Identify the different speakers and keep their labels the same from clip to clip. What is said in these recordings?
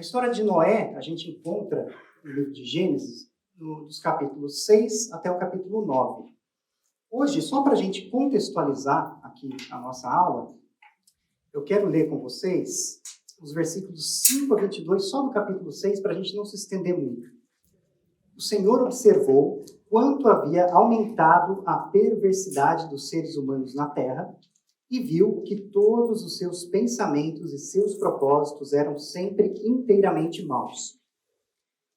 Speaker 1: história de Noé, a gente encontra no livro de Gênesis, dos capítulos 6 até o capítulo 9. Hoje, só para a gente contextualizar aqui a nossa aula, eu quero ler com vocês os versículos 5 a 22, só do capítulo 6, para a gente não se estender muito. O Senhor observou quanto havia aumentado a perversidade dos seres humanos na terra e viu que todos os seus pensamentos e seus propósitos eram sempre inteiramente maus.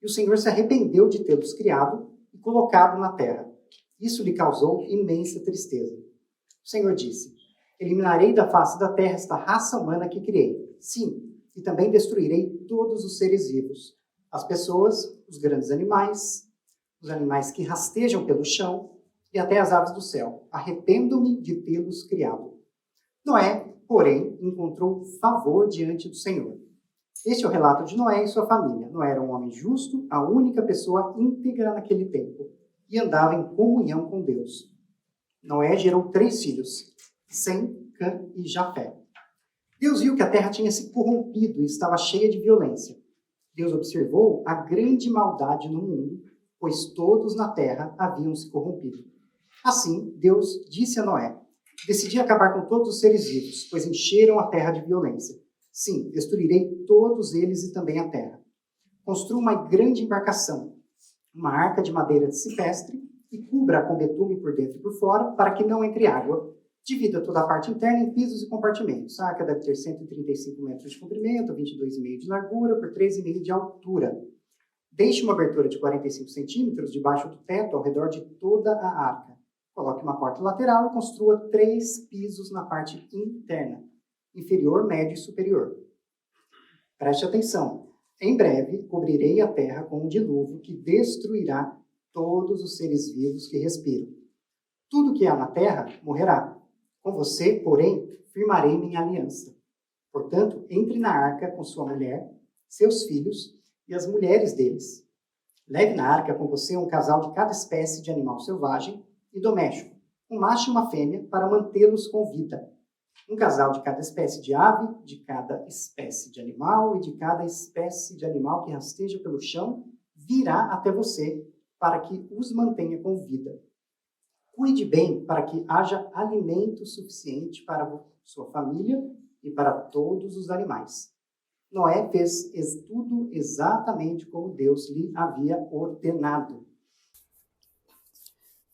Speaker 1: E o Senhor se arrependeu de tê-los criado e colocado na terra. Isso lhe causou imensa tristeza. O Senhor disse: eliminarei da face da terra esta raça humana que criei. Sim, e também destruirei todos os seres vivos, as pessoas, os grandes animais, os animais que rastejam pelo chão e até as aves do céu. Arrependo-me de tê-los criado. Noé, porém, encontrou favor diante do Senhor. Este é o relato de Noé e sua família. Noé era um homem justo, a única pessoa íntegra naquele tempo, e andava em comunhão com Deus. Noé gerou 3 filhos, Sem, Cã e Jafé. Deus viu que a terra tinha se corrompido e estava cheia de violência. Deus observou a grande maldade no mundo, pois todos na terra haviam se corrompido. Assim, Deus disse a Noé: decidi acabar com todos os seres vivos, pois encheram a terra de violência. Sim, destruirei todos eles e também a terra. Construa uma grande embarcação, uma arca de madeira de cipestre, e cubra-a com betume por dentro e por fora, para que não entre água. Divida toda a parte interna em pisos e compartimentos. A arca deve ter 135 metros de comprimento, 22,5 de largura, por 13,5 de altura. Deixe uma abertura de 45 centímetros debaixo do teto, ao redor de toda a arca. Coloque uma porta lateral e construa 3 pisos na parte interna, inferior, médio e superior. Preste atenção. Em breve, cobrirei a terra com um dilúvio que destruirá todos os seres vivos que respiram. Tudo que há na terra morrerá. Com você, porém, firmarei minha aliança. Portanto, entre na arca com sua mulher, seus filhos e as mulheres deles. Leve na arca com você um casal de cada espécie de animal selvagem e doméstico, um macho e uma fêmea, para mantê-los com vida. Um casal de cada espécie de ave, de cada espécie de animal e de cada espécie de animal que rasteja pelo chão, virá até você para que os mantenha com vida. Cuide bem para que haja alimento suficiente para sua família e para todos os animais. Noé fez tudo exatamente como Deus lhe havia ordenado.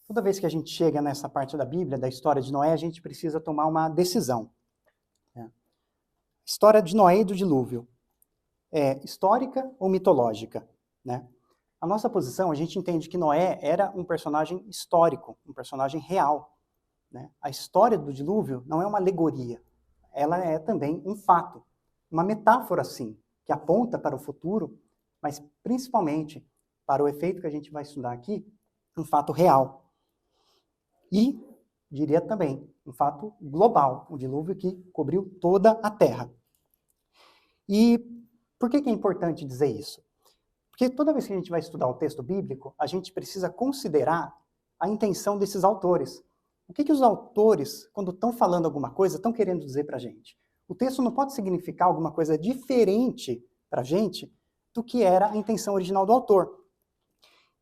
Speaker 1: Toda vez que a gente chega nessa parte da Bíblia, da história de Noé, a gente precisa tomar uma decisão. História de Noé e do dilúvio. É histórica ou mitológica? Né? A nossa posição, a gente entende que Noé era um personagem histórico, um personagem real. Né? A história do dilúvio não é uma alegoria. Ela é também um fato. Uma metáfora, sim, que aponta para o futuro, mas principalmente para o efeito que a gente vai estudar aqui, um fato real. E, diria também, um fato global, um dilúvio que cobriu toda a Terra. E por que é importante dizer isso? Porque toda vez que a gente vai estudar o texto bíblico, a gente precisa considerar a intenção desses autores. O que os autores, quando estão falando alguma coisa, estão querendo dizer para a gente? O texto não pode significar alguma coisa diferente para a gente do que era a intenção original do autor.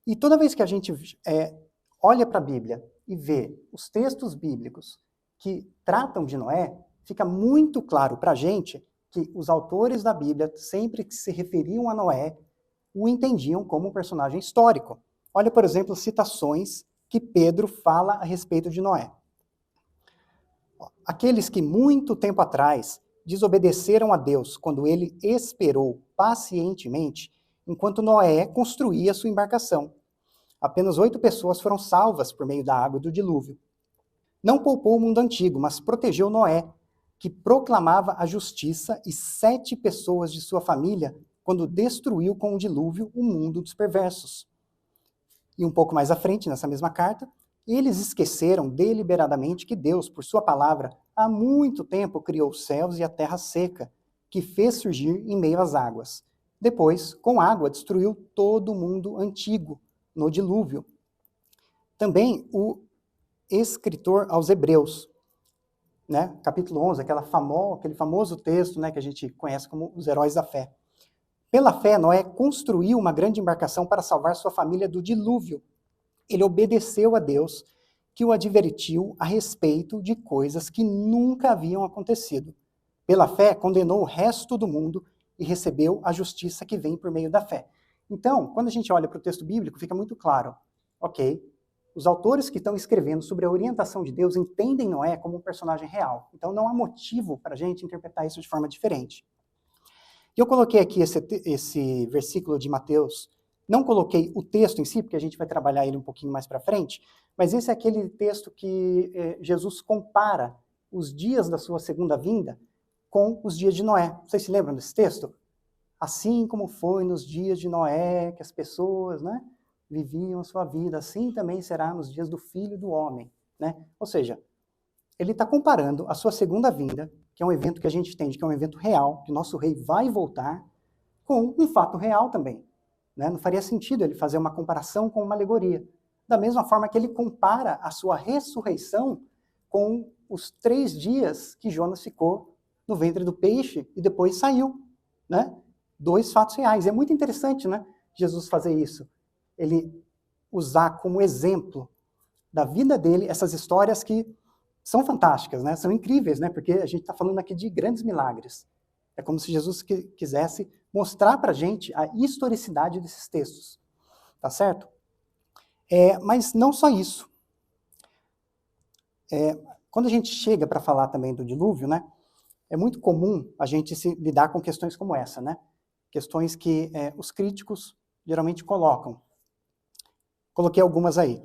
Speaker 1: E toda vez que a gente olha para a Bíblia e vê os textos bíblicos que tratam de Noé, fica muito claro para a gente que os autores da Bíblia, sempre que se referiam a Noé, o entendiam como um personagem histórico. Olha, por exemplo, citações que Pedro fala a respeito de Noé. Aqueles que muito tempo atrás desobedeceram a Deus quando ele esperou pacientemente enquanto Noé construía sua embarcação. Apenas 8 pessoas foram salvas por meio da água do dilúvio. Não poupou o mundo antigo, mas protegeu Noé, que proclamava a justiça, e 7 pessoas de sua família quando destruiu com o dilúvio o mundo dos perversos. E um pouco mais à frente, nessa mesma carta, eles esqueceram deliberadamente que Deus, por sua palavra, há muito tempo criou os céus e a terra seca, que fez surgir em meio às águas. Depois, com água, destruiu todo o mundo antigo, no dilúvio. Também o escritor aos Hebreus, capítulo 11, aquele famoso texto que a gente conhece como os heróis da fé. Pela fé, Noé construiu uma grande embarcação para salvar sua família do dilúvio. Ele obedeceu a Deus, que o advertiu a respeito de coisas que nunca haviam acontecido. Pela fé, condenou o resto do mundo e recebeu a justiça que vem por meio da fé. Então, quando a gente olha para o texto bíblico, fica muito claro, ok, os autores que estão escrevendo sobre a orientação de Deus entendem Noé como um personagem real. Então, não há motivo para a gente interpretar isso de forma diferente. E eu coloquei aqui esse versículo de Mateus. Não coloquei o texto em si, porque a gente vai trabalhar ele um pouquinho mais para frente, mas esse é aquele texto que Jesus compara os dias da sua segunda vinda com os dias de Noé. Vocês se lembram desse texto? Assim como foi nos dias de Noé, que as pessoas, né, viviam a sua vida, assim também será nos dias do Filho do Homem. Né? Ou seja, ele está comparando a sua segunda vinda, que é um evento que a gente entende que é um evento real, que nosso rei vai voltar, com um fato real também. Né? Não faria sentido ele fazer uma comparação com uma alegoria. Da mesma forma que ele compara a sua ressurreição com os 3 dias que Jonas ficou no ventre do peixe e depois saiu. Né? 2 fatos reais. É muito interessante, né, Jesus fazer isso. Ele usar como exemplo da vida dele essas histórias que são fantásticas, né? São incríveis, né? Porque a gente está falando aqui de grandes milagres. É como se Jesus quisesse mostrar para a gente a historicidade desses textos. Tá certo? Mas não só isso. Quando a gente chega para falar também do dilúvio, né? É muito comum a gente lidar com questões como essa, né? Questões que os críticos geralmente colocam. Coloquei algumas aí.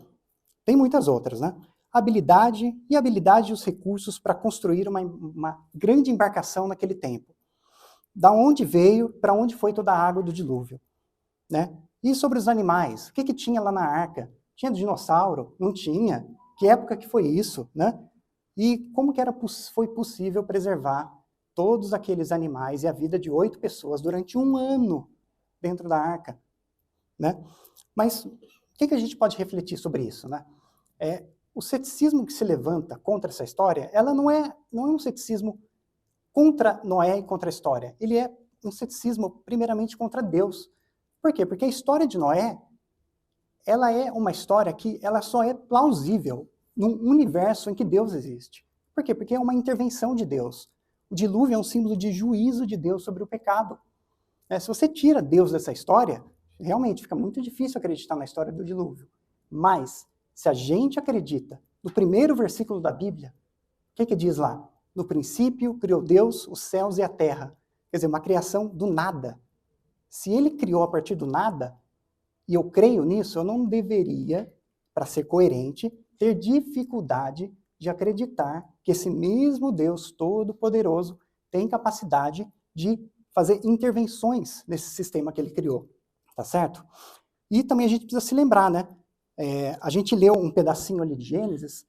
Speaker 1: Tem muitas outras, né? Habilidade e os recursos para construir uma grande embarcação naquele tempo. Da onde veio, para onde foi toda a água do dilúvio. Né? E sobre os animais, o que tinha lá na arca? Tinha dinossauro? Não tinha? Que época que foi isso? Né? E como que foi possível preservar todos aqueles animais e a vida de 8 pessoas durante 1 ano dentro da arca? Né? Mas o que a gente pode refletir sobre isso? Né? O ceticismo que se levanta contra essa história, ela não é um ceticismo contra Noé e contra a história. Ele é um ceticismo, primeiramente, contra Deus. Por quê? Porque a história de Noé, ela é uma história que ela só é plausível num universo em que Deus existe. Por quê? Porque é uma intervenção de Deus. O dilúvio é um símbolo de juízo de Deus sobre o pecado. Se você tira Deus dessa história, realmente fica muito difícil acreditar na história do dilúvio. Mas, se a gente acredita no primeiro versículo da Bíblia, o que diz lá? No princípio criou Deus os céus e a terra. Quer dizer, uma criação do nada. Se ele criou a partir do nada, e eu creio nisso, eu não deveria, para ser coerente, ter dificuldade de acreditar que esse mesmo Deus Todo-Poderoso tem capacidade de fazer intervenções nesse sistema que ele criou. Tá certo? E também a gente precisa se lembrar, né? A gente leu um pedacinho ali de Gênesis,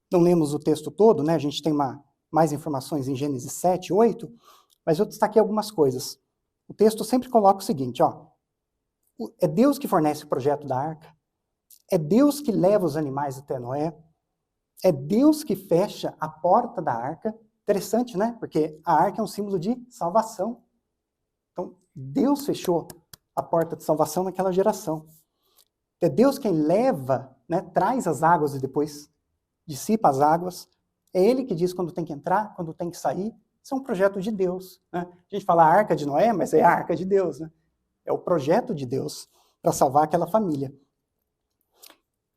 Speaker 1: não lemos o texto todo, né? A gente tem mais informações em Gênesis 7, 8, mas eu destaquei algumas coisas. O texto sempre coloca o seguinte, ó, é Deus que fornece o projeto da arca, é Deus que leva os animais até Noé, é Deus que fecha a porta da arca. Interessante, né? Porque a arca é um símbolo de salvação. Então, Deus fechou a porta de salvação naquela geração. É Deus quem leva, né, traz as águas e depois dissipa as águas. É Ele que diz quando tem que entrar, quando tem que sair. Isso é um projeto de Deus. Né? A gente fala a arca de Noé, mas é a arca de Deus. Né? É o projeto de Deus para salvar aquela família.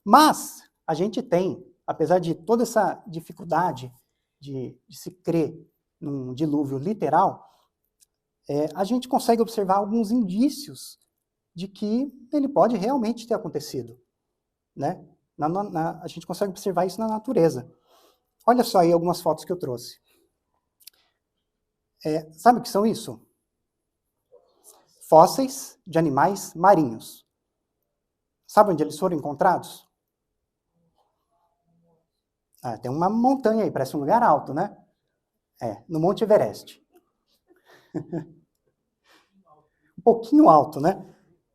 Speaker 1: Mas a gente tem, apesar de toda essa dificuldade de se crer num dilúvio literal, a gente consegue observar alguns indícios de que ele pode realmente ter acontecido. Né? A gente consegue observar isso na natureza. Olha só aí algumas fotos que eu trouxe. Sabe o que são isso? Fósseis de animais marinhos. Sabe onde eles foram encontrados? Tem uma montanha aí, parece um lugar alto, né? No Monte Everest. Um pouquinho alto, né?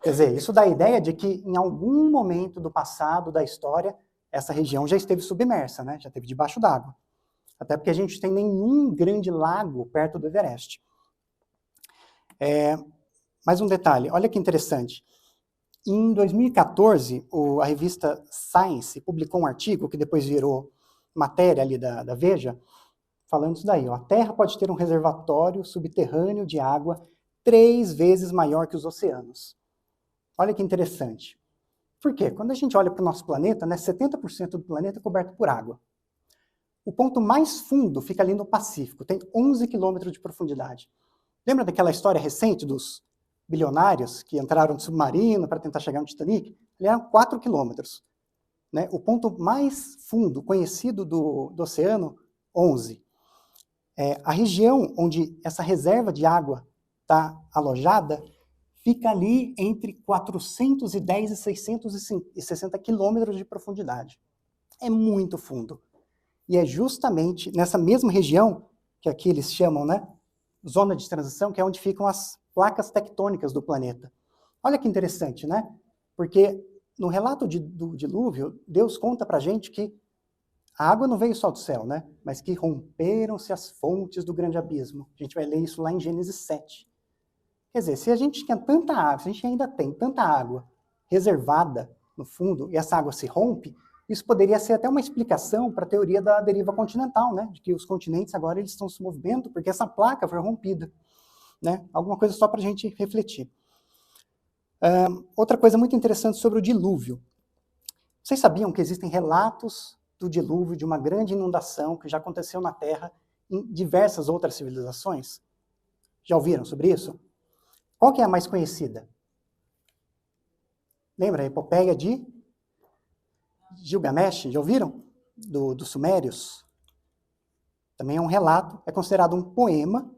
Speaker 1: Quer dizer, isso dá a ideia de que em algum momento do passado, da história, essa região já esteve submersa, né? Já esteve debaixo d'água. Até porque a gente tem nenhum grande lago perto do Everest. mais um detalhe, olha que interessante. Em 2014, a revista Science publicou um artigo que depois virou matéria ali da Veja, falando isso daí. Ó, a Terra pode ter um reservatório subterrâneo de água 3 vezes maior que os oceanos. Olha que interessante. Por quê? Quando a gente olha para o nosso planeta, né, 70% do planeta é coberto por água. O ponto mais fundo fica ali no Pacífico, tem 11 quilômetros de profundidade. Lembra daquela história recente dos bilionários que entraram no submarino para tentar chegar no Titanic? Ele era 4 quilômetros. Né? O ponto mais fundo conhecido do oceano, 11. A região onde essa reserva de água está alojada fica ali entre 410 e 660 quilômetros de profundidade. É muito fundo. E é justamente nessa mesma região, que aqui eles chamam, né, zona de transição, que é onde ficam as placas tectônicas do planeta. Olha que interessante, né? Porque no relato do dilúvio, Deus conta pra gente que a água não veio só do céu, né? Mas que romperam-se as fontes do grande abismo. A gente vai ler isso lá em Gênesis 7. Quer dizer, se a gente tinha tanta água, se a gente ainda tem tanta água reservada no fundo, e essa água se rompe, isso poderia ser até uma explicação para a teoria da deriva continental, né? De que os continentes agora eles estão se movendo porque essa placa foi rompida. Né? Alguma coisa só para a gente refletir. Outra coisa muito interessante sobre o dilúvio. Vocês sabiam que existem relatos do dilúvio, de uma grande inundação que já aconteceu na Terra em diversas outras civilizações? Já ouviram sobre isso? Qual que é a mais conhecida? Lembra a epopeia de Gilgamesh? Já ouviram? Dos Sumérios? Também é um relato, é considerado um poema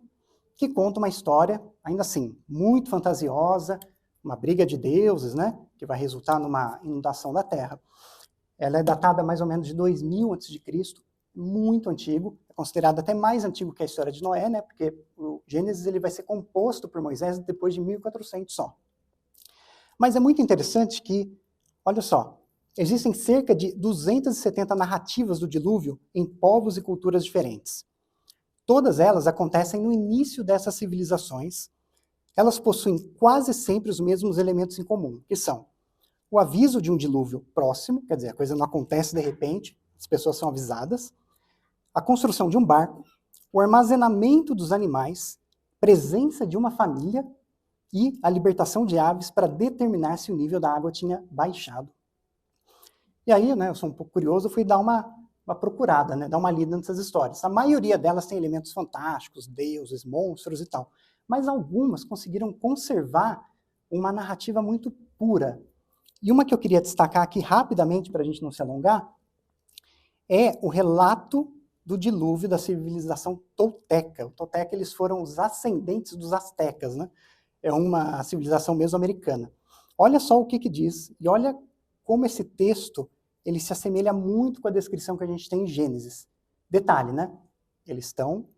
Speaker 1: que conta uma história, ainda assim, muito fantasiosa, uma briga de deuses, né, que vai resultar numa inundação da Terra. Ela é datada mais ou menos de 2000 a.C., muito antigo, é considerado até mais antigo que a história de Noé, né, porque o Gênesis ele vai ser composto por Moisés depois de 1400 só. Mas é muito interessante que, olha só, existem cerca de 270 narrativas do dilúvio em povos e culturas diferentes. Todas elas acontecem no início dessas civilizações. Elas possuem quase sempre os mesmos elementos em comum, que são o aviso de um dilúvio próximo, quer dizer, a coisa não acontece de repente, as pessoas são avisadas, a construção de um barco, o armazenamento dos animais, presença de uma família e a libertação de aves para determinar se o nível da água tinha baixado. E aí, né, eu sou um pouco curioso, eu fui dar uma procurada, né, dar uma lida nessas histórias. A maioria delas tem elementos fantásticos, deuses, monstros e tal. Mas algumas conseguiram conservar uma narrativa muito pura. E uma que eu queria destacar aqui rapidamente, para a gente não se alongar, é o relato do dilúvio da civilização tolteca. O tolteca, eles foram os ascendentes dos astecas, né? É uma civilização mesoamericana. Olha só o que diz, e olha como esse texto ele se assemelha muito com a descrição que a gente tem em Gênesis. Detalhe, né? Eles estão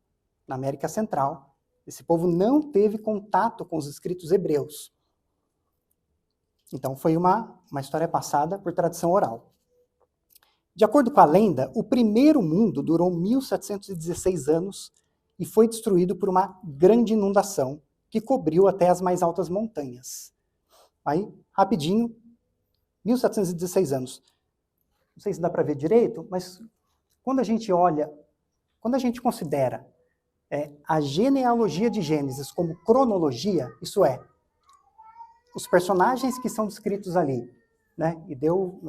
Speaker 1: na América Central. Esse povo não teve contato com os escritos hebreus. Então foi uma história passada por tradição oral. De acordo com a lenda, o primeiro mundo durou 1716 anos e foi destruído por uma grande inundação que cobriu até as mais altas montanhas. Aí, rapidinho, 1716 anos. Não sei se dá para ver direito, mas quando a gente olha, quando a gente considera a genealogia de Gênesis como cronologia, isso é, os personagens que são descritos ali, né, e deu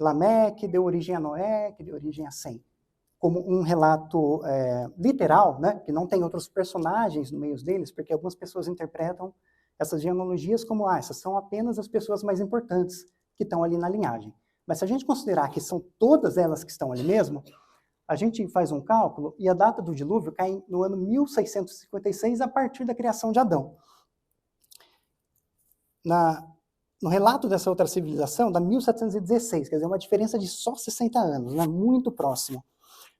Speaker 1: Lameque, deu origem a Noé, que deu origem a Sem, como um relato literal, né, que não tem outros personagens no meio deles, porque algumas pessoas interpretam essas genealogias como, essas são apenas as pessoas mais importantes que estão ali na linhagem. Mas se a gente considerar que são todas elas que estão ali mesmo, a gente faz um cálculo e a data do dilúvio cai no ano 1656, a partir da criação de Adão. No relato dessa outra civilização, dá 1716, quer dizer, uma diferença de só 60 anos, né? Muito próximo.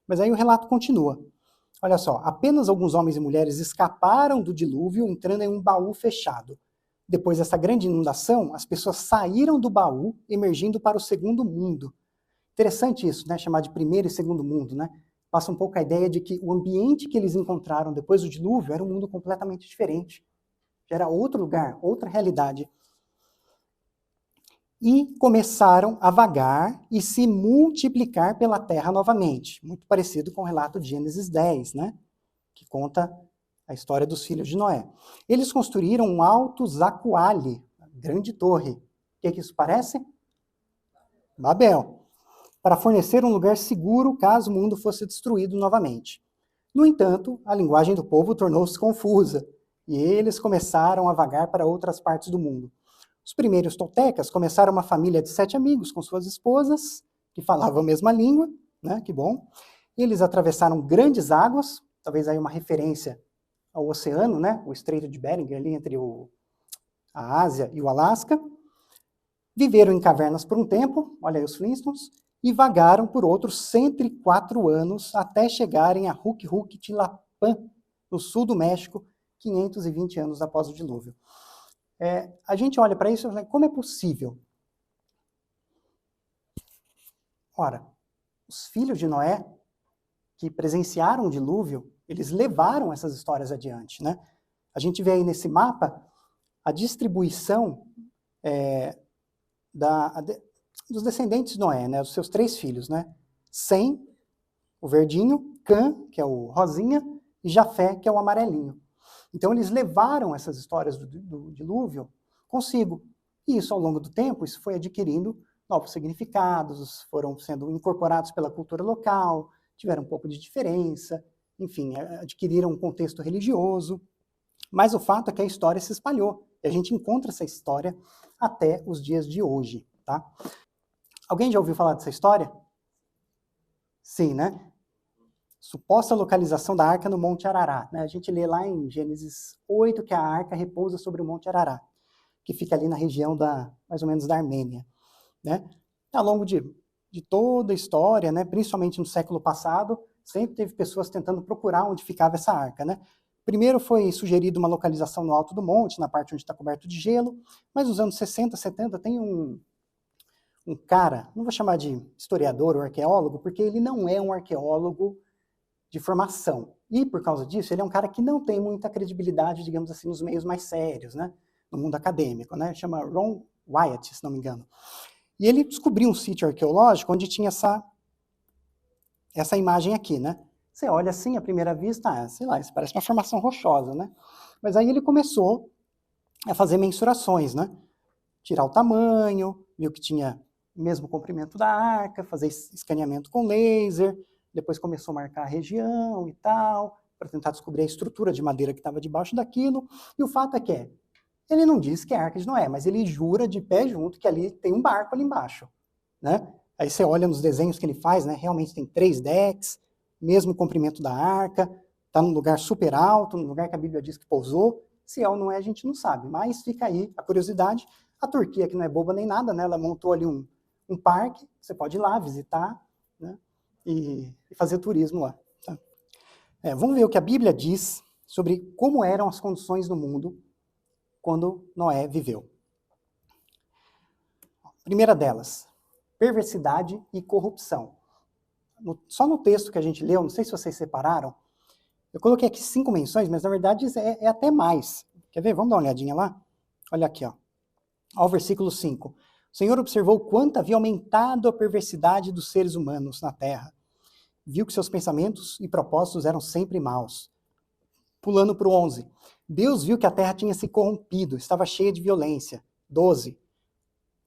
Speaker 1: Mas aí o relato continua. Olha só, apenas alguns homens e mulheres escaparam do dilúvio entrando em um baú fechado. Depois dessa grande inundação, as pessoas saíram do baú, emergindo para o segundo mundo. Interessante isso, né? Chamar de primeiro e segundo mundo, né? Passa um pouco a ideia de que o ambiente que eles encontraram depois do dilúvio era um mundo completamente diferente. já era outro lugar, outra realidade. E começaram a vagar e se multiplicar pela terra novamente. Muito parecido com o relato de Gênesis 10, né? Que conta a história dos filhos de Noé. Eles construíram um alto zacuale, uma grande torre. O que isso parece? Babel. Para fornecer um lugar seguro caso o mundo fosse destruído novamente. No entanto, a linguagem do povo tornou-se confusa e eles começaram a vagar para outras partes do mundo. Os primeiros toltecas começaram uma família de 7 amigos com suas esposas, que falavam a mesma língua, né? Que bom. Eles atravessaram grandes águas, talvez aí uma referência ao oceano, né? O Estreito de Bering, ali entre a Ásia e o Alasca. Viveram em cavernas por um tempo, olha aí os Flintstones, e vagaram por outros 104 anos até chegarem a Huc-Huc-Tlapan, no sul do México, 520 anos após o dilúvio. A gente olha para isso e fala, como é possível? Ora, os filhos de Noé, que presenciaram o dilúvio, eles levaram essas histórias adiante, né? A gente vê aí nesse mapa a distribuição dos descendentes de Noé, né? Dos seus 3 filhos, né? Sem, o verdinho, Cã, que é o rosinha, e Jafé, que é o amarelinho. Então, eles levaram essas histórias do dilúvio consigo. E isso, ao longo do tempo, isso foi adquirindo novos significados, foram sendo incorporados pela cultura local, tiveram um pouco de diferença, enfim, adquiriram um contexto religioso. Mas o fato é que a história se espalhou. E a gente encontra essa história até os dias de hoje, tá? Alguém já ouviu falar dessa história? Sim, né? Suposta localização da arca no Monte Arará, né? A gente lê lá em Gênesis 8 que a arca repousa sobre o Monte Arará, que fica ali na região mais ou menos da Armênia, né? Ao longo de toda a história, né, principalmente no século passado, sempre teve pessoas tentando procurar onde ficava essa arca, né? Primeiro foi sugerido uma localização no alto do monte, na parte onde está coberto de gelo, mas nos anos 60, 70 tem um cara, não vou chamar de historiador ou arqueólogo, porque ele não é um arqueólogo de formação. E, por causa disso, ele é um cara que não tem muita credibilidade, digamos assim, nos meios mais sérios, né? No mundo acadêmico, né? Chama Ron Wyatt, se não me engano. E ele descobriu um sítio arqueológico onde tinha essa imagem aqui, né? Você olha assim, à primeira vista, sei lá, isso parece uma formação rochosa, né? Mas aí ele começou a fazer mensurações, né? Tirar o tamanho, viu que tinha o mesmo comprimento da arca, fazer escaneamento com laser, depois começou a marcar a região e tal, para tentar descobrir a estrutura de madeira que estava debaixo daquilo. E o fato é que ele não diz que é a Arca de Noé, mas ele jura de pé junto que ali tem um barco ali embaixo, né? Aí você olha nos desenhos que ele faz, né? Realmente tem 3 decks, mesmo comprimento da arca, está num lugar super alto, num lugar que a Bíblia diz que pousou. Se é ou não é, a gente não sabe, mas fica aí a curiosidade. A Turquia, que não é boba nem nada, né? Ela montou ali um parque, você pode ir lá visitar, né? E fazer turismo lá. Tá? Vamos ver o que a Bíblia diz sobre como eram as condições no mundo quando Noé viveu. Primeira delas, perversidade e corrupção. Só no texto que a gente leu, não sei se vocês separaram, eu coloquei aqui 5 menções, mas na verdade é até mais. Quer ver? Vamos dar uma olhadinha lá? Olha aqui, ó. Ao versículo 5. O Senhor observou quanto havia aumentado a perversidade dos seres humanos na terra. Viu que seus pensamentos e propósitos eram sempre maus. Pulando para o 11. Deus viu que a terra tinha se corrompido, estava cheia de violência. 12.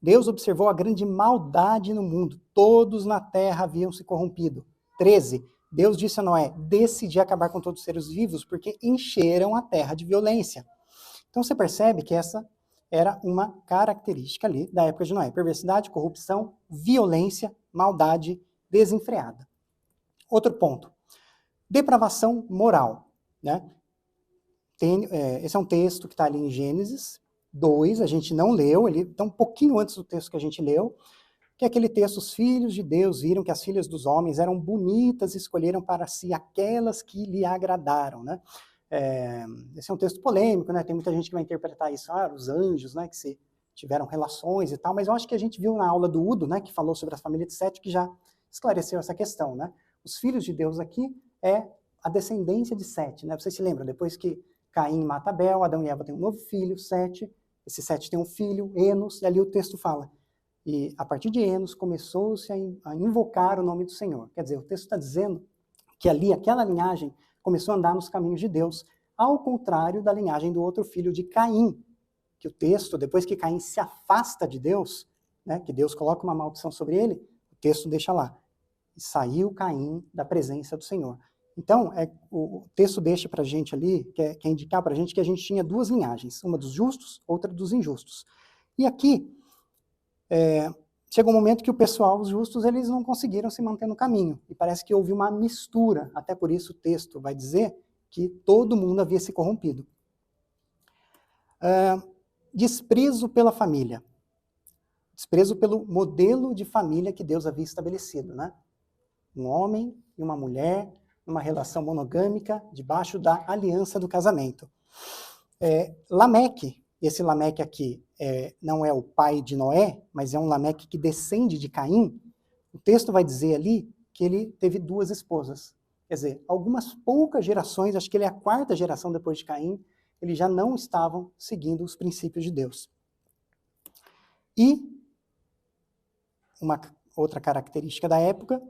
Speaker 1: Deus observou a grande maldade no mundo. Todos na terra haviam se corrompido. 13. Deus disse a Noé, decidi acabar com todos os seres vivos, porque encheram a terra de violência. Então você percebe que essa era uma característica ali da época de Noé. Perversidade, corrupção, violência, maldade desenfreada. Outro ponto. Depravação moral, né? Esse é um texto que está ali em Gênesis 2, a gente não leu, ele está um pouquinho antes do texto que a gente leu, que é aquele texto, os filhos de Deus viram que as filhas dos homens eram bonitas e escolheram para si aquelas que lhe agradaram, né? Esse é um texto polêmico, né? Tem muita gente que vai interpretar isso, os anjos, né, que tiveram relações e tal, mas eu acho que a gente viu na aula do Udo, né, que falou sobre a família de Sete, que já esclareceu essa questão, né? Os filhos de Deus aqui é a descendência de Sete, né? Vocês se lembram, depois que Caim mata Abel, Adão e Eva têm um novo filho, Sete. Esse Sete tem um filho, Enos, e ali o texto fala. E a partir de Enos começou-se a invocar o nome do Senhor. Quer dizer, o texto está dizendo que ali, aquela linhagem, começou a andar nos caminhos de Deus, ao contrário da linhagem do outro filho de Caim, que o texto, depois que Caim se afasta de Deus, né, que Deus coloca uma maldição sobre ele, o texto deixa lá. E saiu Caim da presença do Senhor. Então, o texto deixa para a gente ali, quer indicar para a gente que a gente tinha duas linhagens, uma dos justos, outra dos injustos. E aqui, chegou um momento que o pessoal, os justos, eles não conseguiram se manter no caminho. E parece que houve uma mistura, até por isso o texto vai dizer que todo mundo havia se corrompido. Desprezo pela família. Desprezo pelo modelo de família que Deus havia estabelecido, né? Um homem e uma mulher, numa relação monogâmica, debaixo da aliança do casamento. Lameque, esse Lameque aqui, não é o pai de Noé, mas é um Lameque que descende de Caim. O texto vai dizer ali que ele teve duas esposas. Quer dizer, algumas poucas gerações, acho que ele é a quarta geração depois de Caim, eles já não estavam seguindo os princípios de Deus. E uma outra característica da época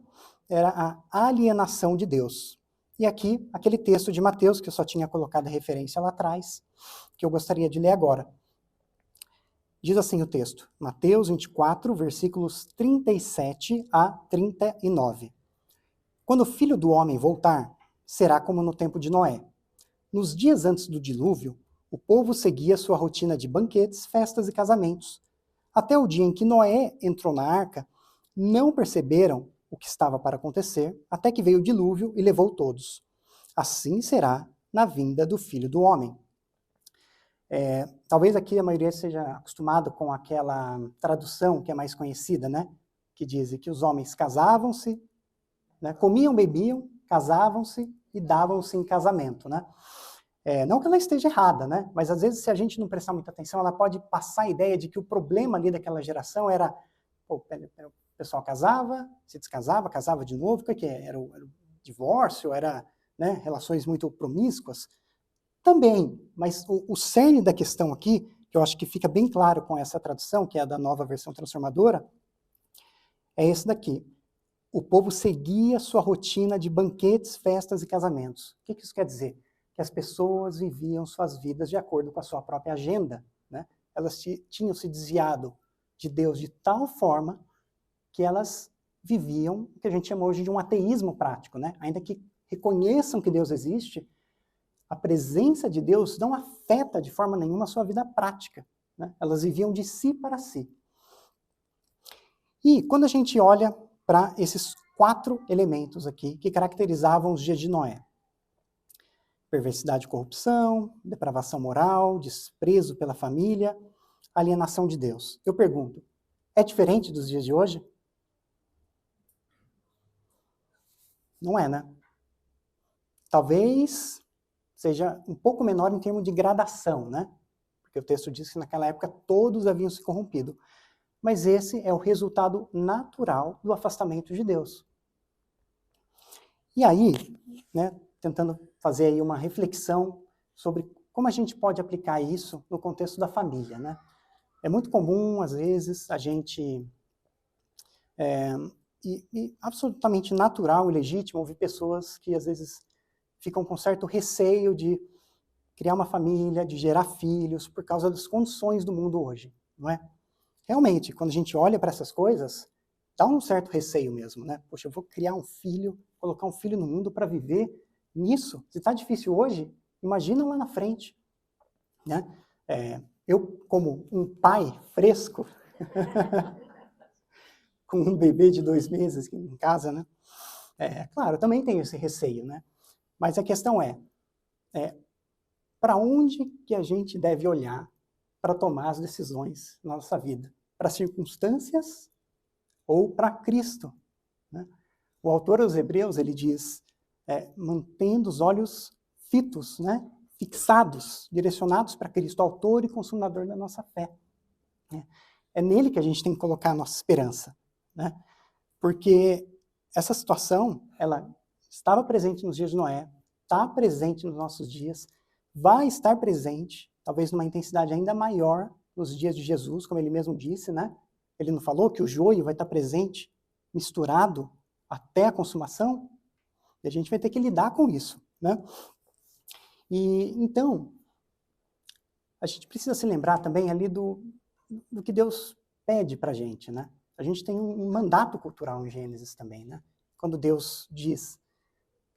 Speaker 1: era a alienação de Deus. E aqui, aquele texto de Mateus, que eu só tinha colocado a referência lá atrás, que eu gostaria de ler agora. Diz assim o texto, Mateus 24, versículos 37 a 39. Quando o Filho do Homem voltar, será como no tempo de Noé. Nos dias antes do dilúvio, o povo seguia sua rotina de banquetes, festas e casamentos. Até o dia em que Noé entrou na arca, não perceberam o que estava para acontecer, até que veio o dilúvio e levou todos. Assim será na vinda do Filho do Homem. Talvez aqui a maioria seja acostumado com aquela tradução que é mais conhecida, né? Que diz que os homens casavam-se, né? Comiam, bebiam, casavam-se e davam-se em casamento, né? Não que ela esteja errada, né? Mas às vezes, se a gente não prestar muita atenção, ela pode passar a ideia de que o problema ali daquela geração era o pessoal casava, se descasava, casava de novo, o que era o divórcio, era, né, relações muito promíscuas? Também, mas o cerne da questão aqui, que eu acho que fica bem claro com essa tradução, que é a da Nova Versão Transformadora, é esse daqui. O povo seguia sua rotina de banquetes, festas e casamentos. O que isso quer dizer? Que as pessoas viviam suas vidas de acordo com a sua própria agenda, né? Elas tinham se desviado de Deus de tal forma que elas viviam o que a gente chama hoje de um ateísmo prático, né? Ainda que reconheçam que Deus existe, a presença de Deus não afeta de forma nenhuma a sua vida prática, né? Elas viviam de si para si. E quando a gente olha para esses 4 elementos aqui que caracterizavam os dias de Noé: perversidade e corrupção, depravação moral, desprezo pela família, alienação de Deus. Eu pergunto, é diferente dos dias de hoje? Não é, né? Talvez seja um pouco menor em termos de gradação, né? Porque o texto diz que naquela época todos haviam se corrompido. Mas esse é o resultado natural do afastamento de Deus. E aí, né, tentando fazer aí uma reflexão sobre como a gente pode aplicar isso no contexto da família, né? É muito comum, às vezes, a gente, e absolutamente natural e legítimo, ouvir pessoas que, às vezes, ficam com certo receio de criar uma família, de gerar filhos, por causa das condições do mundo hoje, não é? Realmente, quando a gente olha para essas coisas, dá um certo receio mesmo, né? Poxa, eu vou criar um filho, colocar um filho no mundo para viver nisso. Se está difícil hoje, imagina lá na frente, né? Eu, como um pai fresco, com um bebê de 2 meses em casa, né? Claro, eu também tenho esse receio, né? Mas a questão para onde que a gente deve olhar para tomar as decisões na nossa vida? Para circunstâncias ou para Cristo, né? O autor aos Hebreus, ele diz, mantendo os olhos fitos, né? Fixados, direcionados para Cristo, autor e consumador da nossa fé. É nele que a gente tem que colocar a nossa esperança, né? Porque essa situação, ela estava presente nos dias de Noé, está presente nos nossos dias, vai estar presente, talvez numa intensidade ainda maior nos dias de Jesus, como ele mesmo disse, né? Ele não falou que o joio vai estar presente, misturado até a consumação? E a gente vai ter que lidar com isso, né? E então, a gente precisa se lembrar também ali do que Deus pede para a gente, né? A gente tem um mandato cultural em Gênesis também, né? Quando Deus diz,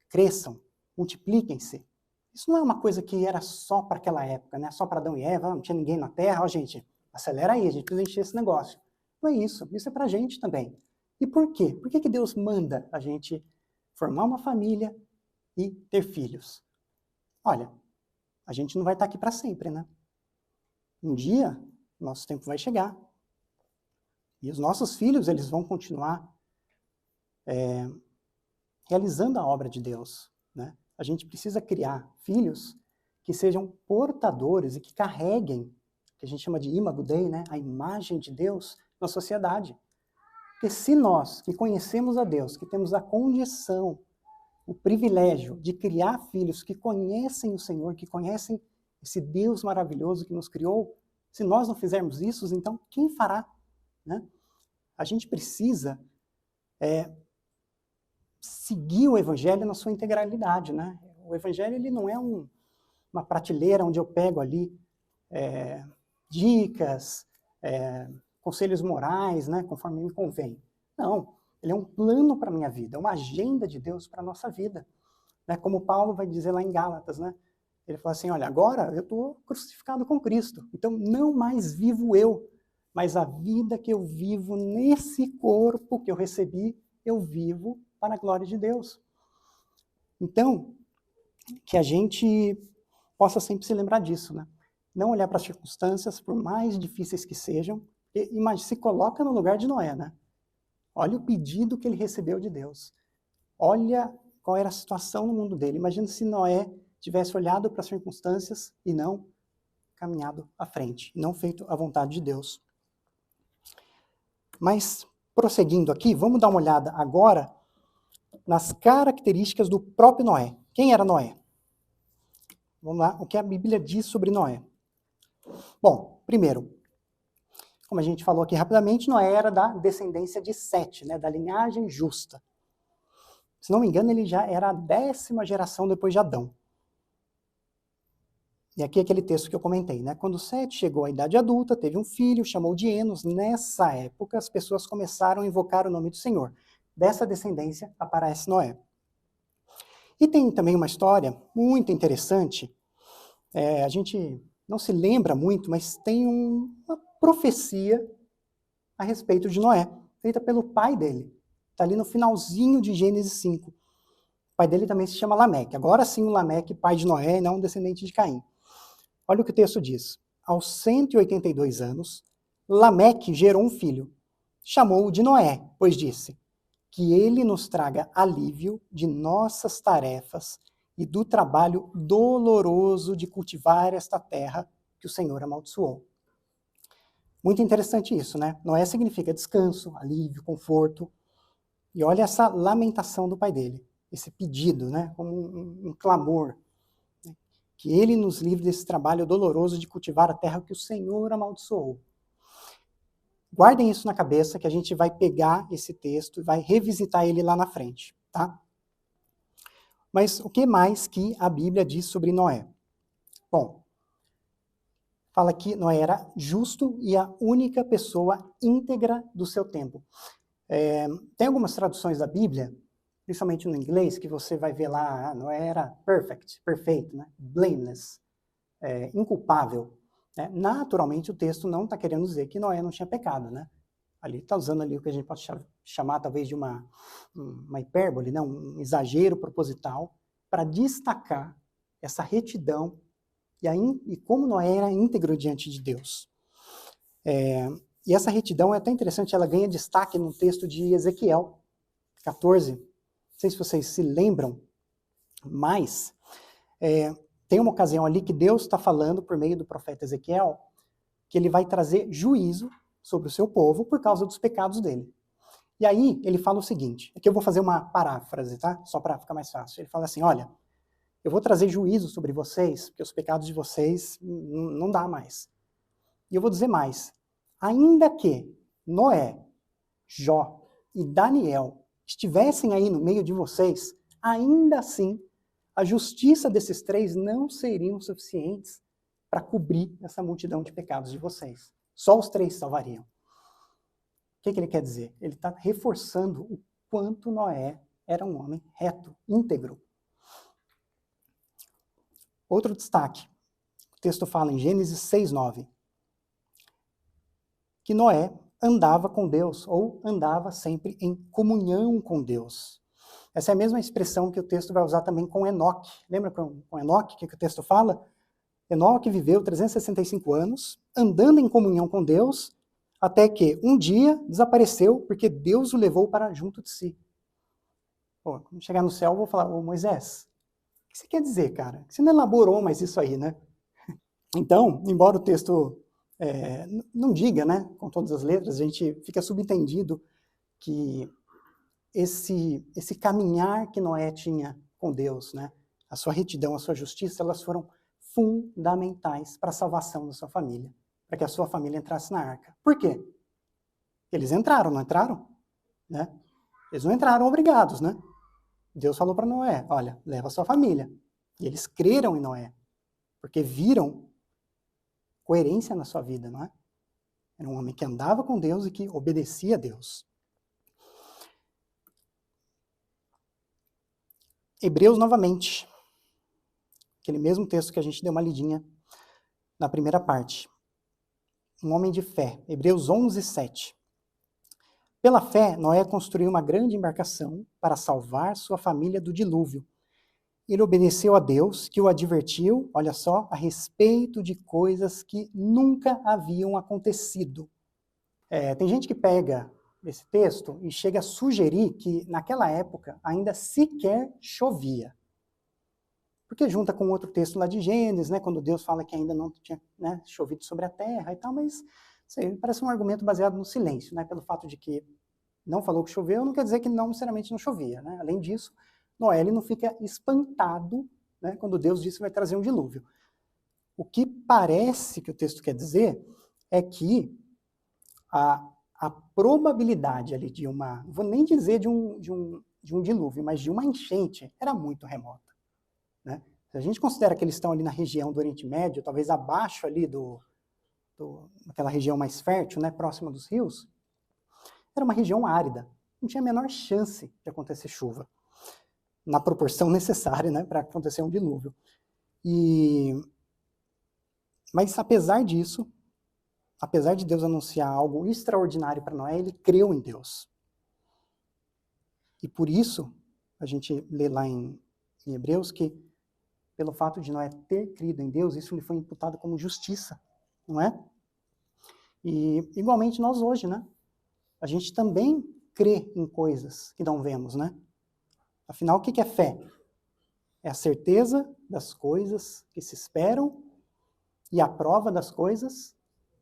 Speaker 1: cresçam, multipliquem-se. Isso não é uma coisa que era só para aquela época, né? Só para Adão e Eva, não tinha ninguém na Terra. Ó, gente, acelera aí, a gente precisa encher esse negócio. Não é isso é para a gente também. E por quê? Por que Deus manda a gente formar uma família e ter filhos? Olha, a gente não vai estar aqui para sempre, né? Um dia, nosso tempo vai chegar. E os nossos filhos, eles vão continuar realizando a obra de Deus, né? A gente precisa criar filhos que sejam portadores e que carreguem, o que a gente chama de imago Dei, né? A imagem de Deus na sociedade. Porque se nós, que conhecemos a Deus, que temos a condição, o privilégio de criar filhos que conhecem o Senhor, que conhecem esse Deus maravilhoso que nos criou, se nós não fizermos isso, então quem fará, né? A gente precisa seguir o Evangelho na sua integralidade, né? O Evangelho, ele não é uma prateleira onde eu pego ali dicas, conselhos morais, né, conforme me convém. Não, ele é um plano para a minha vida, uma agenda de Deus para a nossa vida. Né? Como Paulo vai dizer lá em Gálatas, né? Ele fala assim, olha, agora eu estou crucificado com Cristo, então não mais vivo eu, mas a vida que eu vivo nesse corpo que eu recebi, eu vivo para a glória de Deus. Então, que a gente possa sempre se lembrar disso, né? Não olhar para as circunstâncias, por mais difíceis que sejam, se coloca no lugar de Noé, né? Olha o pedido que ele recebeu de Deus. Olha qual era a situação no mundo dele. Imagina se Noé tivesse olhado para as circunstâncias e não caminhado à frente, não feito a vontade de Deus. Mas, prosseguindo aqui, vamos dar uma olhada agora nas características do próprio Noé. Quem era Noé? Vamos lá, o que a Bíblia diz sobre Noé. Bom, primeiro, como a gente falou aqui rapidamente, Noé era da descendência de Sete, né, da linhagem justa. Se não me engano, ele já era a 10ª geração depois de Adão. E aqui é aquele texto que eu comentei, né? Quando Sete chegou à idade adulta, teve um filho, chamou de Enos. Nessa época, as pessoas começaram a invocar o nome do Senhor. Dessa descendência aparece Noé. E tem também uma história muito interessante. A gente não se lembra muito, mas tem uma profecia a respeito de Noé, feita pelo pai dele. Está ali no finalzinho de Gênesis 5. O pai dele também se chama Lameque. Agora sim o Lameque, pai de Noé, e não descendente de Caim. Olha o que o texto diz. Aos 182 anos, Lameque gerou um filho. Chamou-o de Noé, pois disse, que ele nos traga alívio de nossas tarefas e do trabalho doloroso de cultivar esta terra que o Senhor amaldiçoou. Muito interessante isso, né? Noé significa descanso, alívio, conforto. E olha essa lamentação do pai dele, esse pedido, né? Como um clamor. Né? Que ele nos livre desse trabalho doloroso de cultivar a terra que o Senhor amaldiçoou. Guardem isso na cabeça, que a gente vai pegar esse texto e vai revisitar ele lá na frente, tá? Mas o que mais que a Bíblia diz sobre Noé? Bom, fala que Noé era justo e a única pessoa íntegra do seu tempo. Tem algumas traduções da Bíblia, principalmente no inglês, que você vai ver lá, Noé era perfeito, né? Blameless, inculpável. Né? Naturalmente, o texto não está querendo dizer que Noé não tinha pecado, né? Ali está usando ali o que a gente pode chamar talvez de uma hipérbole, né? Um exagero proposital, para destacar essa retidão e como Noé era íntegro diante de Deus. E essa retidão é até interessante, ela ganha destaque no texto de Ezequiel 14. Não sei se vocês se lembram, mas tem uma ocasião ali que Deus está falando por meio do profeta Ezequiel que ele vai trazer juízo sobre o seu povo por causa dos pecados dele. E aí ele fala o seguinte, aqui eu vou fazer uma paráfrase, tá? Só para ficar mais fácil. Ele fala assim, olha, eu vou trazer juízo sobre vocês, porque os pecados de vocês não dá mais. E eu vou dizer mais, ainda que Noé, Jó e Daniel estivessem aí no meio de vocês, ainda assim, a justiça desses três não seriam suficientes para cobrir essa multidão de pecados de vocês. Só os três salvariam. O que ele quer dizer? Ele está reforçando o quanto Noé era um homem reto, íntegro. Outro destaque. O texto fala em Gênesis 6:9, que Noé andava com Deus, ou andava sempre em comunhão com Deus. Essa é a mesma expressão que o texto vai usar também com Enoque. Lembra com Enoque, que o texto fala? Enoque viveu 365 anos, andando em comunhão com Deus, até que um dia desapareceu, porque Deus o levou para junto de si. Pô, quando chegar no céu, eu vou falar, ô Moisés, o que você quer dizer, cara? Você não elaborou mais isso aí, né? Então, embora o texto não diga, né, com todas as letras, a gente fica subentendido que esse caminhar que Noé tinha com Deus, né, a sua retidão, a sua justiça, elas foram fundamentais para a salvação da sua família, para que a sua família entrasse na arca. Por quê? Eles entraram, não entraram? Né? Eles não entraram obrigados, né? Deus falou para Noé, olha, leva a sua família. E eles creram em Noé, porque viram coerência na sua vida, não é? Era um homem que andava com Deus e que obedecia a Deus. Hebreus novamente. Aquele mesmo texto que a gente deu uma lidinha na primeira parte. Um homem de fé. Hebreus 11:7. Pela fé, Noé construiu uma grande embarcação para salvar sua família do dilúvio. Ele obedeceu a Deus, que o advertiu, olha só, a respeito de coisas que nunca haviam acontecido. Tem gente que pega esse texto e chega a sugerir que, naquela época, ainda sequer chovia. Porque junta com outro texto lá de Gênesis, né, quando Deus fala que ainda não tinha, né, chovido sobre a terra e tal, mas sei, parece um argumento baseado no silêncio, né, pelo fato de que não falou que choveu, não quer dizer que não necessariamente não chovia. Né? Além disso, Noé ele não fica espantado, né, quando Deus disse que vai trazer um dilúvio. O que parece que o texto quer dizer é que a probabilidade ali de uma, não vou nem dizer de um dilúvio, mas de uma enchente, era muito remota. Né? Se a gente considera que eles estão ali na região do Oriente Médio, talvez abaixo ali daquela região mais fértil, né, próxima dos rios, era uma região árida, não tinha a menor chance de acontecer chuva, na proporção necessária, né, para acontecer um dilúvio. Mas apesar disso, apesar de Deus anunciar algo extraordinário para Noé, ele creu em Deus. E por isso, a gente lê lá em Hebreus que, pelo fato de Noé ter crido em Deus, isso lhe foi imputado como justiça, não é? E igualmente nós hoje, né? A gente também crê em coisas que não vemos, né? Afinal, o que é fé? É a certeza das coisas que se esperam e a prova das coisas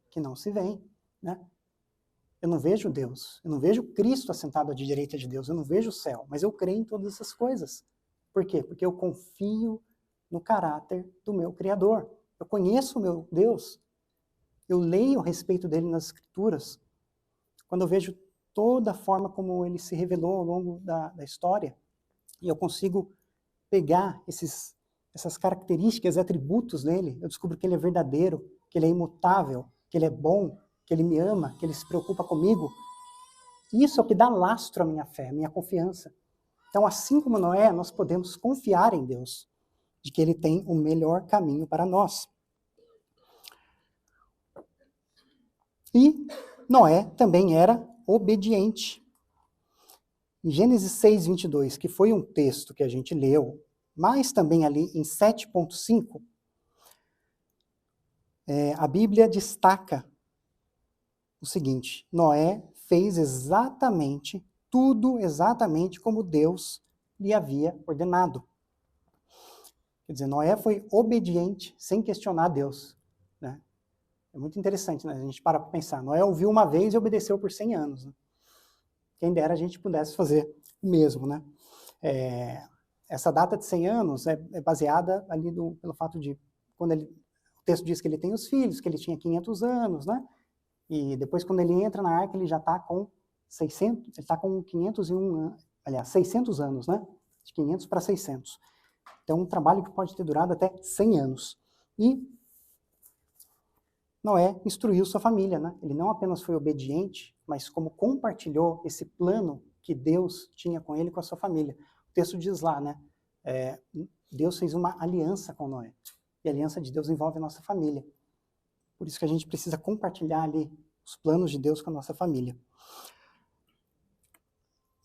Speaker 1: que não se veem, né? Eu não vejo Deus, eu não vejo Cristo assentado à direita de Deus, eu não vejo o céu, mas eu creio em todas essas coisas. Por quê? Porque eu confio no caráter do meu Criador. Eu conheço o meu Deus, eu leio a respeito dele nas Escrituras. Quando eu vejo toda a forma como ele se revelou ao longo da história, e eu consigo pegar essas características, atributos nele, eu descubro que ele é verdadeiro, que ele é imutável, que ele é bom, que ele me ama, que ele se preocupa comigo. Isso é o que dá lastro à minha fé, à minha confiança. Então, assim como Noé, nós podemos confiar em Deus, de que ele tem o melhor caminho para nós. E Noé também era obediente. Em Gênesis 6:22, que foi um texto que a gente leu, mas também ali em 7:5, a Bíblia destaca o seguinte: Noé fez tudo exatamente como Deus lhe havia ordenado. Quer dizer, Noé foi obediente sem questionar Deus. Né? É muito interessante, né? A gente para pensar. Noé ouviu uma vez e obedeceu por 100 anos. Né? Quem dera a gente pudesse fazer o mesmo. Né? essa data de 100 anos é baseada ali pelo fato de, quando o texto diz que ele tem os filhos, que ele tinha 500 anos, né? E depois, quando ele entra na arca, ele já está com 600, ele está com 501, aliás, 600 anos, né? De 500 para 600. Então, um trabalho que pode ter durado até 100 anos. E Noé instruiu sua família, né? Ele não apenas foi obediente, mas como compartilhou esse plano que Deus tinha com ele e com a sua família. O texto diz lá, né? Deus fez uma aliança com Noé. E a aliança de Deus envolve a nossa família. Por isso que a gente precisa compartilhar ali os planos de Deus com a nossa família.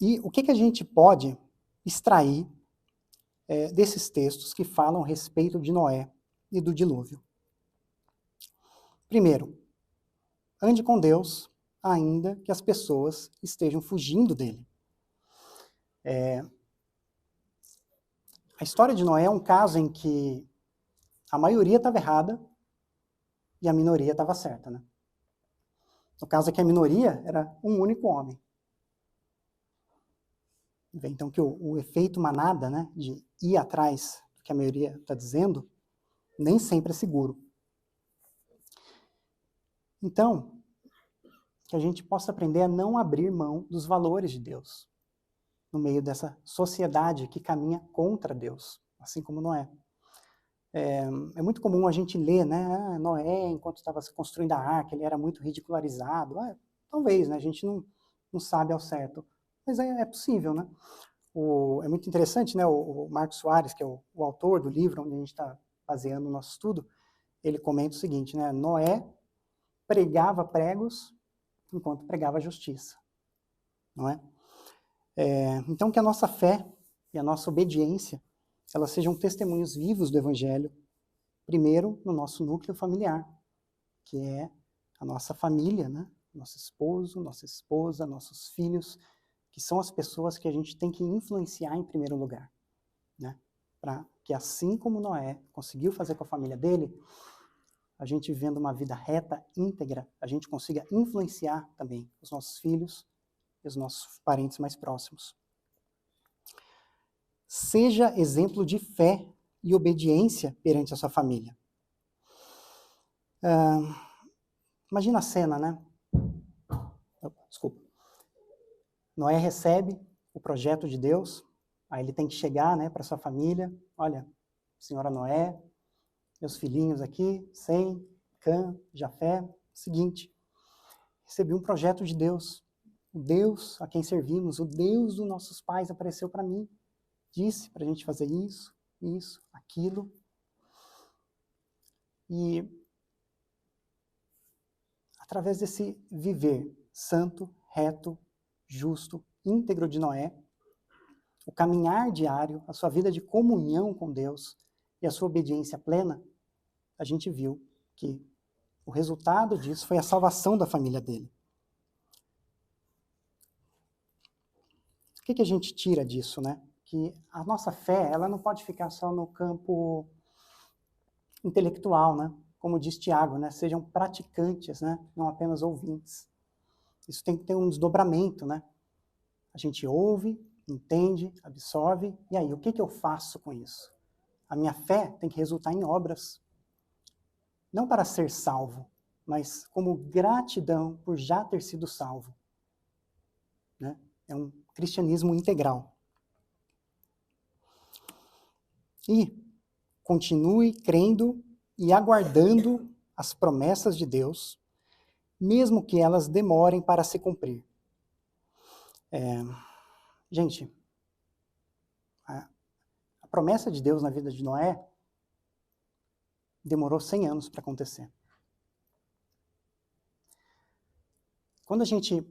Speaker 1: E o que a gente pode extrair desses textos que falam a respeito de Noé e do dilúvio? Primeiro, ande com Deus, ainda que as pessoas estejam fugindo dele. A história de Noé é um caso em que a maioria estava errada e a minoria estava certa, né? No caso aqui, a minoria era um único homem. Então, que o efeito manada, né, de ir atrás do que a maioria está dizendo, nem sempre é seguro. Então, que a gente possa aprender a não abrir mão dos valores de Deus, no meio dessa sociedade que caminha contra Deus, assim como Noé. É muito comum a gente ler, né, Noé, enquanto estava se construindo a arca, ele era muito ridicularizado. Talvez, né, a gente não sabe ao certo, mas é possível, né? É muito interessante, né, o Marcos Soares, que é o autor do livro onde a gente está baseando o nosso estudo, ele comenta o seguinte, né, Noé pregava pregos enquanto pregava justiça, não é? Então, que a nossa fé e a nossa obediência, elas sejam testemunhos vivos do Evangelho, primeiro no nosso núcleo familiar, que é a nossa família, né? Nosso esposo, nossa esposa, nossos filhos, que são as pessoas que a gente tem que influenciar em primeiro lugar, né? Para que, assim como Noé conseguiu fazer com a família dele, a gente vivendo uma vida reta, íntegra, a gente consiga influenciar também os nossos filhos e os nossos parentes mais próximos. Seja exemplo de fé e obediência perante a sua família. Imagina a cena, né? Desculpa. Noé recebe o projeto de Deus, aí ele tem que chegar, né, para sua família. Olha, senhora Noé, meus filhinhos aqui, Sem, Cã, Jafé, seguinte, recebi um projeto de Deus. O Deus a quem servimos, o Deus dos nossos pais apareceu para mim, disse para a gente fazer isso, aquilo. E através desse viver santo, reto, justo, íntegro de Noé, o caminhar diário, a sua vida de comunhão com Deus e a sua obediência plena, a gente viu que o resultado disso foi a salvação da família dele. O que a gente tira disso, né? Que a nossa fé, ela não pode ficar só no campo intelectual, né? Como diz Tiago, né? Sejam praticantes, né? Não apenas ouvintes. Isso tem que ter um desdobramento, né? A gente ouve, entende, absorve, e aí, o que eu faço com isso? A minha fé tem que resultar em obras. Não para ser salvo, mas como gratidão por já ter sido salvo. Né? É um cristianismo integral. E continue crendo e aguardando as promessas de Deus, mesmo que elas demorem para se cumprir. Gente, a promessa de Deus na vida de Noé demorou 100 anos para acontecer. Quando a gente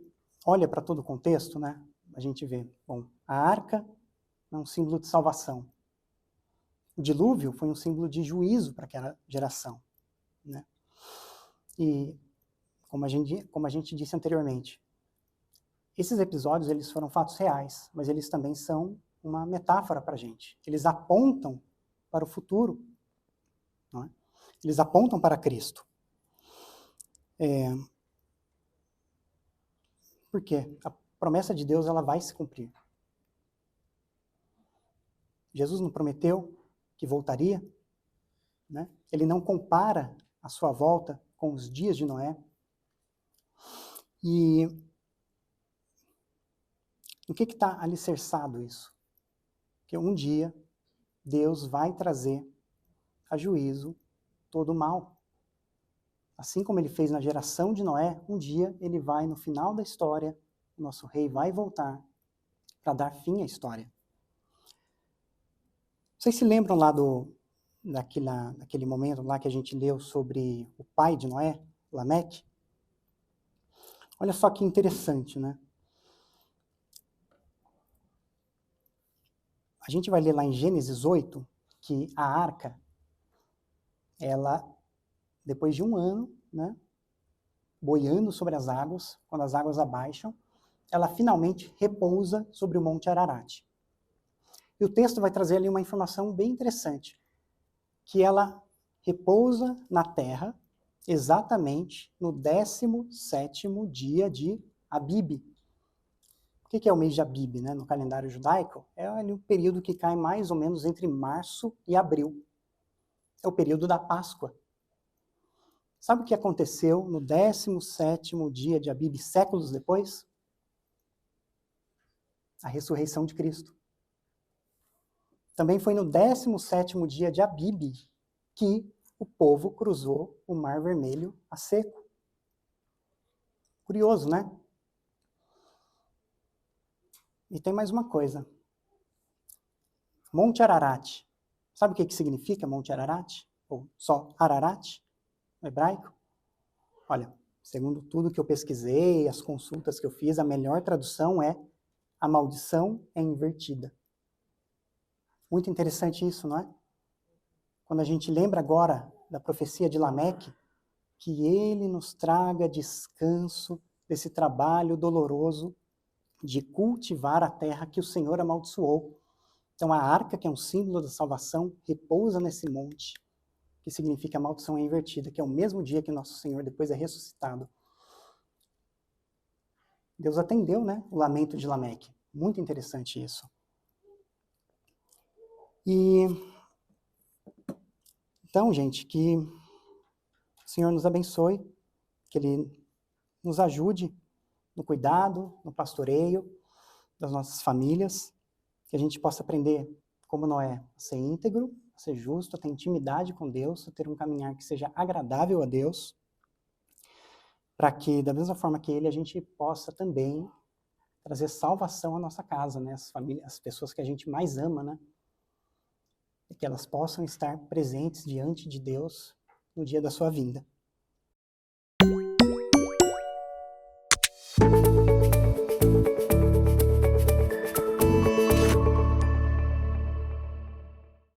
Speaker 1: olha para todo o contexto, né, a gente vê, bom, a arca é um símbolo de salvação. O dilúvio foi um símbolo de juízo para aquela geração. Né? E, como a gente disse anteriormente, esses episódios eles foram fatos reais, mas eles também são uma metáfora para a gente. Eles apontam para o futuro. Não é? Eles apontam para Cristo. Por quê? A promessa de Deus ela vai se cumprir. Jesus não prometeu que voltaria, né? Ele não compara a sua volta com os dias de Noé. E no que está alicerçado isso? Que um dia Deus vai trazer a juízo todo o mal. Assim como ele fez na geração de Noé, um dia ele vai, no final da história, o nosso rei vai voltar para dar fim à história. Vocês se lembram lá daquele momento lá que a gente leu sobre o pai de Noé, Lameque? Olha só que interessante, né? A gente vai ler lá em Gênesis 8 que a arca, ela, depois de um ano, né, boiando sobre as águas, quando as águas abaixam, ela finalmente repousa sobre o Monte Ararat. E o texto vai trazer ali uma informação bem interessante, que ela repousa na terra exatamente no 17º dia de Abib. O que é o mês de Abib, né, no calendário judaico? É ali um período que cai mais ou menos entre março e abril. É o período da Páscoa. Sabe o que aconteceu no 17º dia de Abib, séculos depois? A ressurreição de Cristo. Também foi no 17º dia de Abib que o povo cruzou o Mar Vermelho a seco. Curioso, né? E tem mais uma coisa. Monte Ararat. Sabe o que significa Monte Ararat? Ou só Ararat, no hebraico? Olha, segundo tudo que eu pesquisei, as consultas que eu fiz, a melhor tradução é a maldição é invertida. Muito interessante isso, não é? Quando a gente lembra agora da profecia de Lameque, que ele nos traga descanso desse trabalho doloroso de cultivar a terra que o Senhor amaldiçoou. Então a arca, que é um símbolo da salvação, repousa nesse monte, que significa a maldição é invertida, que é o mesmo dia que nosso Senhor depois é ressuscitado. Deus atendeu, né, o lamento de Lameque. Muito interessante isso. E então, gente, que o Senhor nos abençoe, que Ele nos ajude no cuidado, no pastoreio das nossas famílias, que a gente possa aprender como Noé, a ser íntegro, a ser justo, a ter intimidade com Deus, a ter um caminhar que seja agradável a Deus, para que, da mesma forma que Ele, a gente possa também trazer salvação à nossa casa, né? As famílias, as pessoas que a gente mais ama, né? E que elas possam estar presentes diante de Deus no dia da sua vinda.